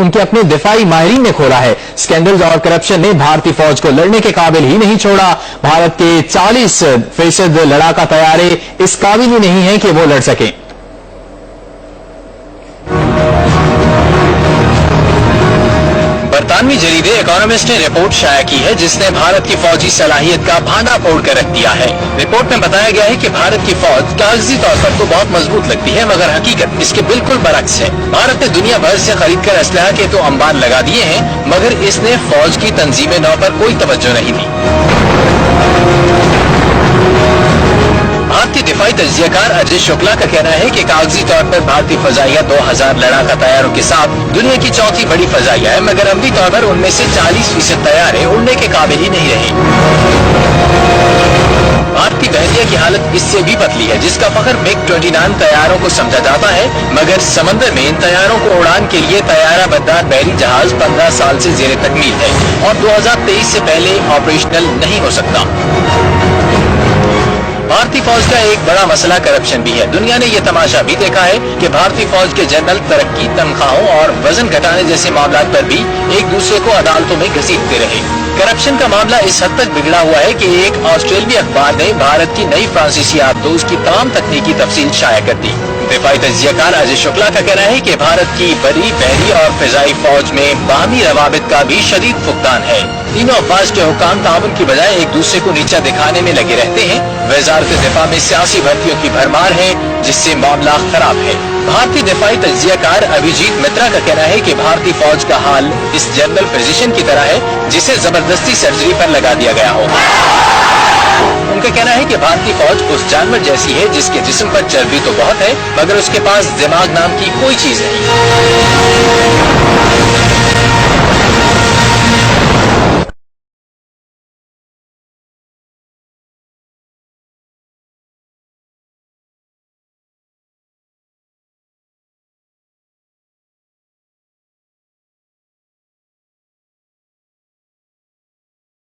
उनके अपने दिफाई माहिरीन ने खोला है। स्कैंडल्स और करप्शन ने भारतीय फौज को लड़ने के काबिल ही नहीं छोड़ा। भारत के 40% लड़ाका तैयारे इस काबिल ही नहीं है कि वो लड़ सकें। बरतानवी जरीदे इकोनॉमिस्ट ने रिपोर्ट शाया की है जिसने भारत की फौजी सलाहियत का भांडा फोड़ कर रख दिया है। रिपोर्ट में बताया गया है कि भारत की फौज कागजी तौर पर तो बहुत मजबूत लगती है, मगर हकीकत इसके बिल्कुल बरक्स है। भारत ने दुनिया भर से खरीद कर असलहा के तो अंबार लगा दिए हैं, मगर इसने फौज की तंजीम नौ पर कोई तवज्जो नहीं दी। भारतीय दिफाई तज्जियाकार अजय शुक्ला का कहना है कि कागजी तौर पर भारतीय फजाइया 2000 लड़ाका तैयारों के साथ दुनिया की चौथी बड़ी फजाइया है, मगर अमली तौर पर उनमें से 40% तैयारे उड़ने के काबिल ही नहीं रहे। भारतीय बहरिया की हालत इससे भी पतली है, जिसका फख्र MiG-29 तैयारों को समझा जाता है, मगर समंदर में इन तैयारों को उड़ान के लिए तैयारा बरदार बहरी जहाज 15 साल से जेर तकमील है और 2023 से पहले ऑपरेशनल नहीं हो सकता। भारतीय फौज का एक बड़ा मसला करप्शन भी है। दुनिया ने यह तमाशा भी देखा है कि भारतीय फौज के जनरल तरक्की, तनख्वाहों और वजन घटाने जैसे मामलों पर भी एक दूसरे को अदालतों में घसीटते रहे। करप्शन का मामला इस हद तक बिगड़ा हुआ है कि एक ऑस्ट्रेलियाई अखबार ने भारत की नई फ्रांसीसी आबदोज की तमाम तकनीकी तफसील शाया कर दी। दिफाई तज्जियाकार अजय शुक्ला का कहना है कि भारत की बड़ी बहरी और फिजाई फौज में बाहमी रवाबित का भी शदीद फुकदान है। तीनों अफवाज के हुकाम ताउन की बजाय एक दूसरे को नीचा दिखाने में लगे रहते हैं। वजारत दिफा में सियासी भर्तियों की भरमार है, जिससे मामला खराब है। भारतीय दिफाई तज्जियाकार अभिजीत मित्रा का कहना है कि भारतीय फौज का हाल इस जनरल फिजिशियन की तरह है जिसे जबरदस्ती सर्जरी पर लगा दिया गया हो। उनका कहना है कि भारतीय फौज उस जानवर जैसी है जिसके जिस्म पर चर्बी तो बहुत है, मगर उसके पास दिमाग नाम की कोई चीज नहीं।